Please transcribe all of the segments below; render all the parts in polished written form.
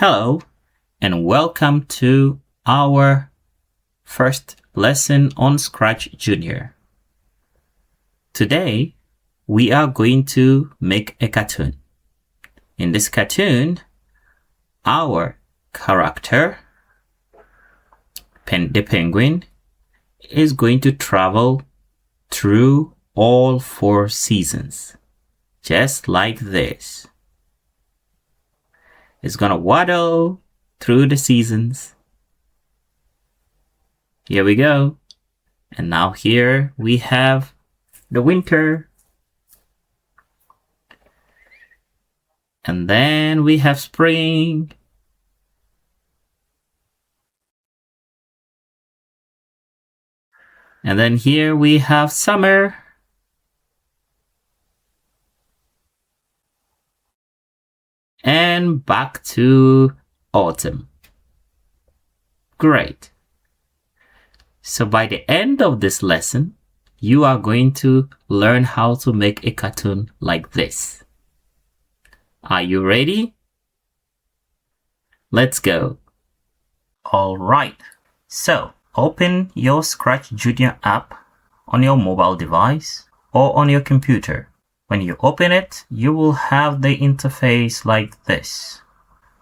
Hello and welcome to our first lesson on ScratchJr. Today we are going to make a cartoon. In this cartoon, our character, the penguin, is going to travel through all 4 seasons, just like this. It's gonna waddle through the seasons. Here we go. And now here we have the winter. And then we have spring. And then here we have summer. And back to autumn. Great. So by the end of this lesson, you are going to learn how to make a cartoon like this. Are you ready? Let's go. All right. So open your ScratchJr app on your mobile device or on your computer. When you open it, you will have the interface like this.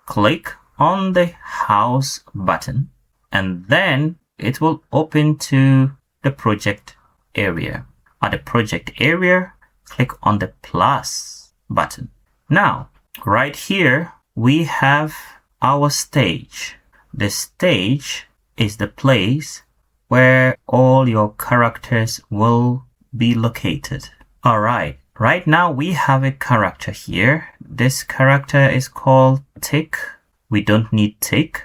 Click on the house button and then it will open to the project area. At the project area, click on the plus button. Now, right here, we have our stage. The stage is the place where all your characters will be located. All right. Right now we have a character here. This character is called tick. We don't need tick.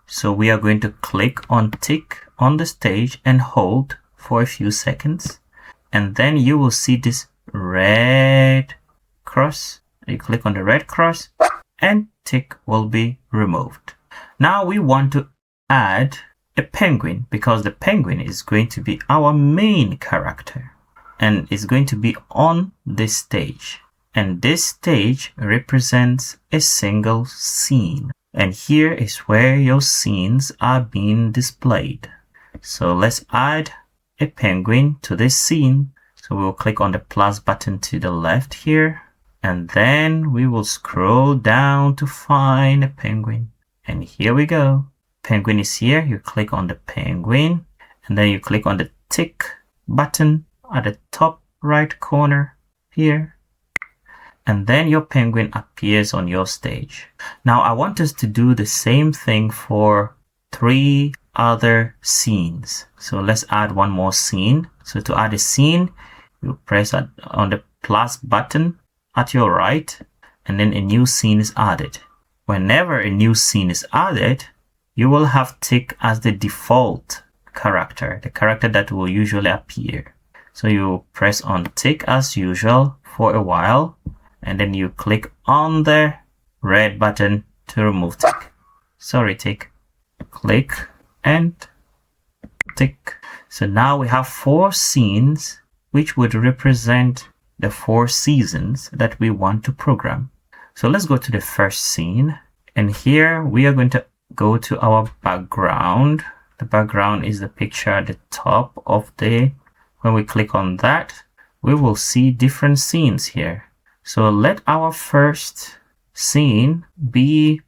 So we are going to click on tick on the stage and hold for a few seconds. And then you will see this red cross. You click on the red cross and tick will be removed. Now we want to add a penguin because the penguin is going to be our main character. And it's going to be on this stage. And this stage represents a single scene. And here is where your scenes are being displayed. So let's add a penguin to this scene. So we'll click on the plus button to the left here. And then we will scroll down to find a penguin. And here we go. Penguin is here. You click on the penguin. And then you click on the tick button at the top right corner here, and then your penguin appears on your stage. Now I want us to do the same thing for 3 other scenes. So let's add one more scene. So to add a scene, you press on the plus button at your right, and then a new scene is added. Whenever a new scene is added, you will have tick as the default character, the character that will usually appear. So you press on tick as usual for a while, and then you click on the red button to remove tick. Sorry, tick. Click and tick. So now we have 4 scenes which would represent the 4 seasons that we want to program. So let's go to the first scene, and here we are going to go to our background. The background is the picture at the top of the. When we click on that, we will see different scenes here. So let our first scene be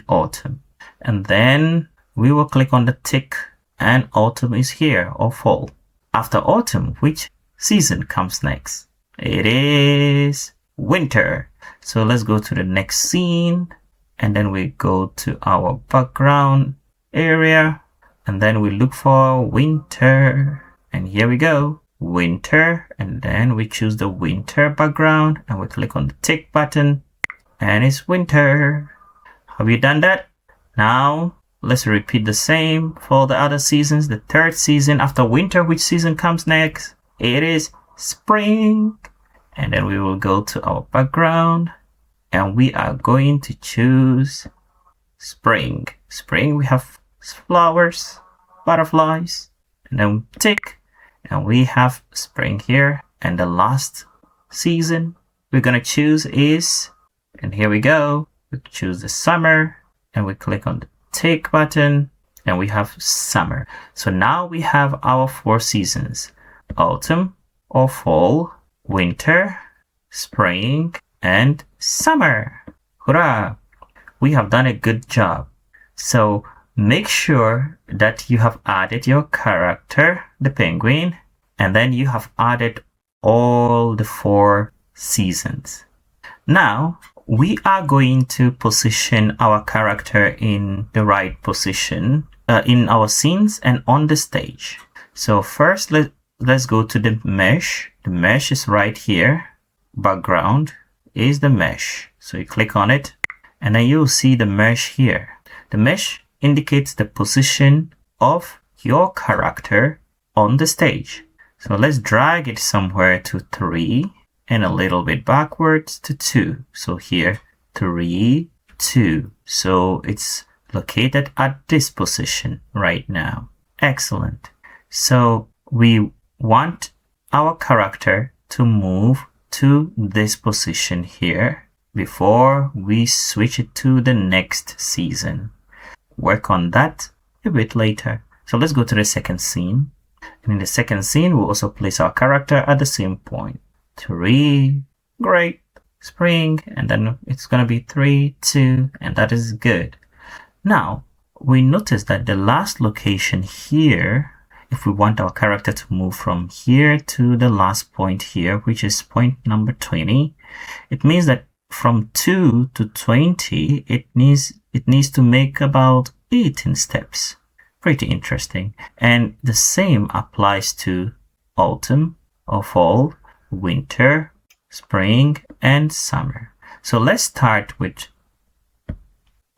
autumn. And then we will click on the tick and autumn is here, or fall. After autumn, which season comes next? It is winter. So let's go to the next scene, and then we go to our background area. And then we look for winter. And here we go. Winter. And then we choose the winter background. And we click on the tick button. And it's winter. Have you done that? Now, let's repeat the same for the other seasons. The 3rd season after winter, which season comes next? It is spring. And then we will go to our background. And we are going to choose spring. Spring, we have flowers, butterflies, and then tick, and we have spring here. And the last season we're gonna choose is, and here we go, we choose the summer and we click on the tick button and we have summer. So now we have our 4 seasons: autumn or fall, winter, spring, and summer. Hurrah! We have done a good job. So make sure that you have added your character, the penguin, and then you have added all the 4 seasons. Now we are going to position our character in the right position in our scenes and on the stage. So first let's go to the mesh. The mesh is right here. Background is the mesh. So you click on it and then you'll see the mesh here. The mesh indicates the position of your character on the stage. So let's drag it somewhere to 3 and a little bit backwards to 2. So here 3, 2. So it's located at this position right now. Excellent. So we want our character to move to this position here before we switch it to the next season. Work on that a bit later. So let's go to the second scene. And in the second scene, we'll also place our character at the same point. 3, great, spring, and then it's going to be 3, 2, and that is good. Now, we notice that the last location here, if we want our character to move from here to the last point here, which is point number 20, it means that from 2 to 20, it needs to make about 18 steps. Pretty interesting. And the same applies to autumn or fall, winter, spring, and summer. So let's start with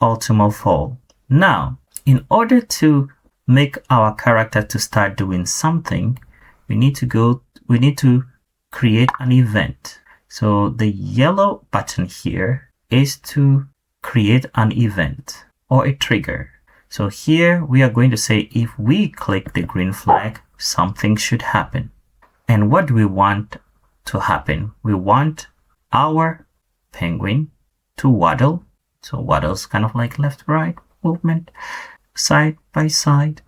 autumn or fall. Now, in order to make our character to start doing something, we need to create an event. So the yellow button here is to create an event or a trigger. So here we are going to say if we click the green flag, something should happen. And what do we want to happen? We want our penguin to waddle. So waddles kind of like left-right movement, side by side.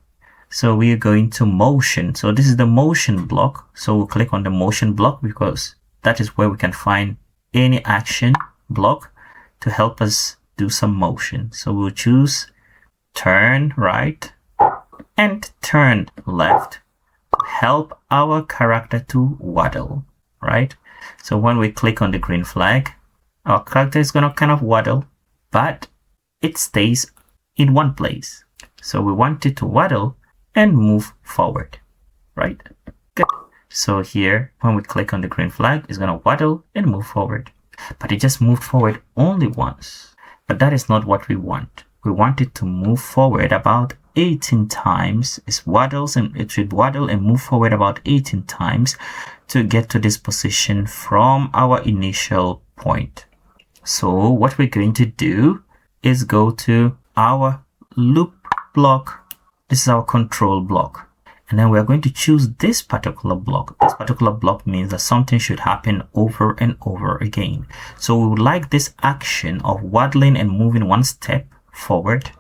So we are going to motion. So this is the motion block. So we'll click on the motion block because that is where we can find any action block to help us do some motion. So we'll choose turn right and turn left to help our character to waddle, right? So when we click on the green flag, our character is going to kind of waddle, but it stays in one place. So we want it to waddle and move forward, right? Good. So here, when we click on the green flag, it's going to waddle and move forward. But it just moved forward only once. But that is not what we want. We want it to move forward about 18 times. It should waddle and move forward about 18 times to get to this position from our initial point. So what we're going to do is go to our loop block. This is our control block. And then we're going to choose this particular block. This particular block means that something should happen over and over again. So we would like this action of waddling and moving one step forward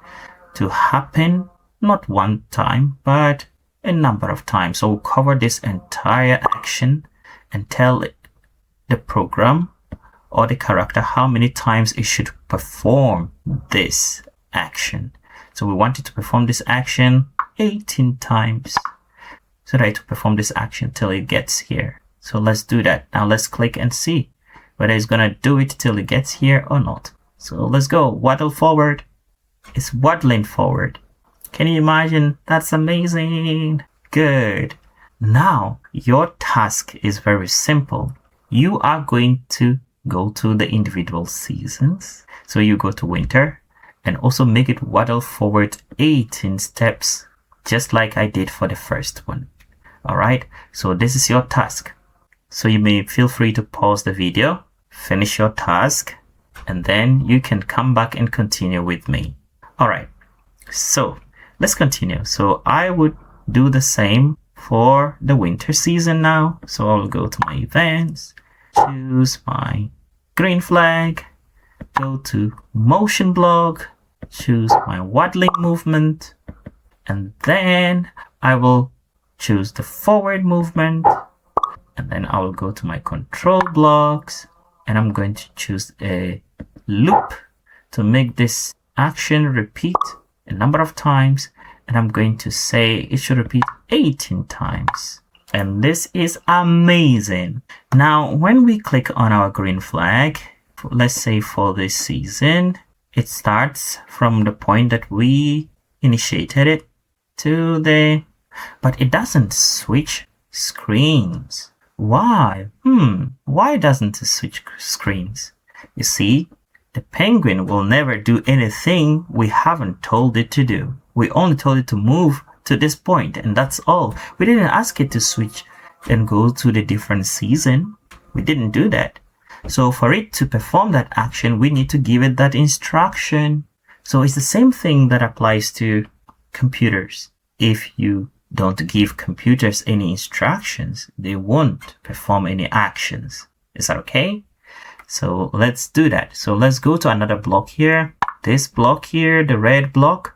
to happen not one time, but a number of times. So we'll cover this entire action and tell the program or the character how many times it should perform this action. So we want it to perform this action 18 times. So that it will perform this action till it gets here. So let's do that. Now let's click and see whether it's going to do it till it gets here or not. So let's go. Waddle forward. It's waddling forward. Can you imagine? That's amazing. Good. Now your task is very simple. You are going to go to the individual seasons. So you go to winter and also make it waddle forward 18 steps, just like I did for the first one. All right. So this is your task. So you may feel free to pause the video, finish your task, and then you can come back and continue with me. All right. So let's continue. So I would do the same for the winter season now. So I'll go to my events, choose my green flag, go to motion block, choose my waddling movement, and then I will choose the forward movement, and then I will go to my control blocks, and I'm going to choose a loop to make this action repeat a number of times, and I'm going to say it should repeat 18 times. And this is amazing. Now, when we click on our green flag, let's say for this season, it starts from the point that we initiated it to the, but it doesn't switch screens. Why? Why doesn't it switch screens? You see, the penguin will never do anything we haven't told it to do. We only told it to move to this point, and that's all. We didn't ask it to switch and go to the different season. We didn't do that. So for it to perform that action, we need to give it that instruction. So it's the same thing that applies to computers. If you don't give computers any instructions, they won't perform any actions. Is that okay? So let's do that. So let's go to another block here. This block here, the red block,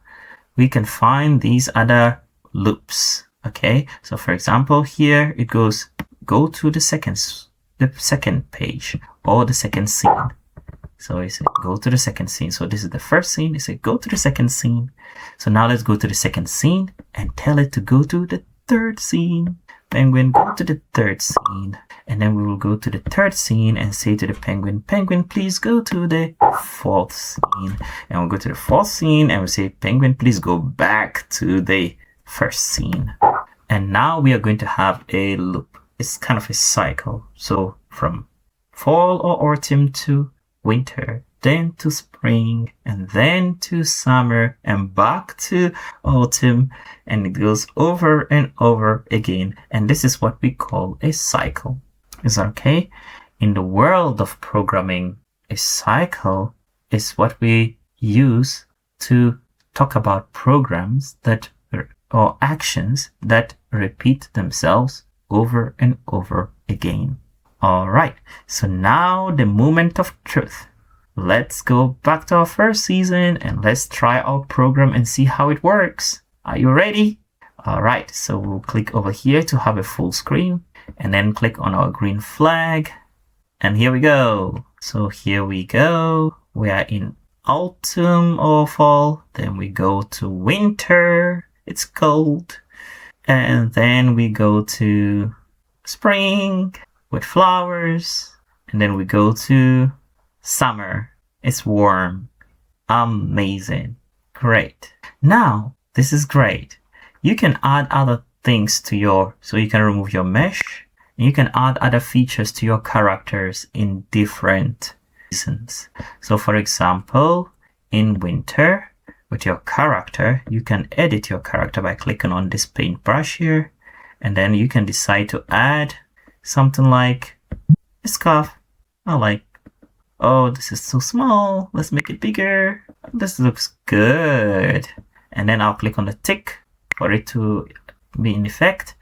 we can find these other loops. Okay, so for example, here it goes, go to the second page or the second scene. So it said go to the second scene. So this is the first scene. It said go to the second scene. So now let's go to the second scene and tell it to go to the third scene. Penguin, go to the third scene. And then we will go to the third scene and say to the penguin, penguin, please go to the fourth scene. And we'll go to the fourth scene and we'll say, penguin, please go back to the first scene. And now we are going to have a loop. It's kind of a cycle. So from fall or autumn to winter, then to spring, and then to summer, and back to autumn, and it goes over and over again. And this is what we call a cycle. Is that okay? In the world of programming, a cycle is what we use to talk about programs that or actions that repeat themselves over and over again. All right, so now the moment of truth. Let's go back to our first season and let's try our program and see how it works. Are you ready? All right, so we'll click over here to have a full screen and then click on our green flag. And here we go. So here we go. We are in autumn or fall. Then we go to winter. It's cold. And then we go to spring with flowers. And then we go to summer. It's warm. Amazing. Great. Now, this is great. You can add other things to so you can remove your mesh. And you can add other features to your characters in different seasons. So for example, in winter, with your character, you can edit your character by clicking on this paintbrush here. And then you can decide to add something like a scarf. I like, oh, this is so small. Let's make it bigger. This looks good. And then I'll click on the tick for it to be in effect.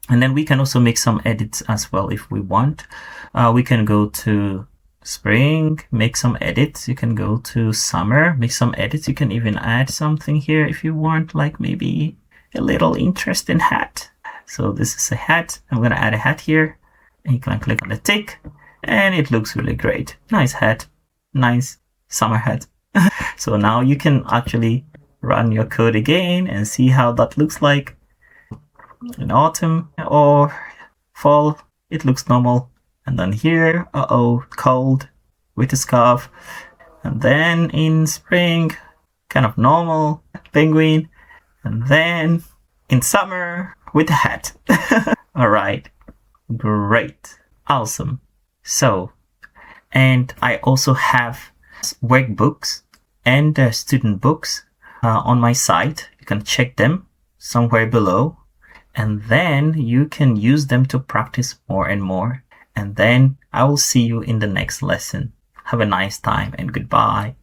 And then we can also make some edits as well if we want. We can go to spring, make some edits. You can go to summer, make some edits. You can even add something here if you want, like maybe a little interesting hat. So this is a hat. I'm going to add a hat here. And you can click on the tick. And it looks really great. Nice hat. Nice summer hat. So now you can actually run your code again and see how that looks like. In autumn or fall, it looks normal. And then here, cold with a scarf. And then in spring, kind of normal, penguin. And then in summer, with a hat. All right, great, awesome. So, and I also have workbooks and student books on my site. You can check them somewhere below. And then you can use them to practice more and more. And then I will see you in the next lesson. Have a nice time and goodbye.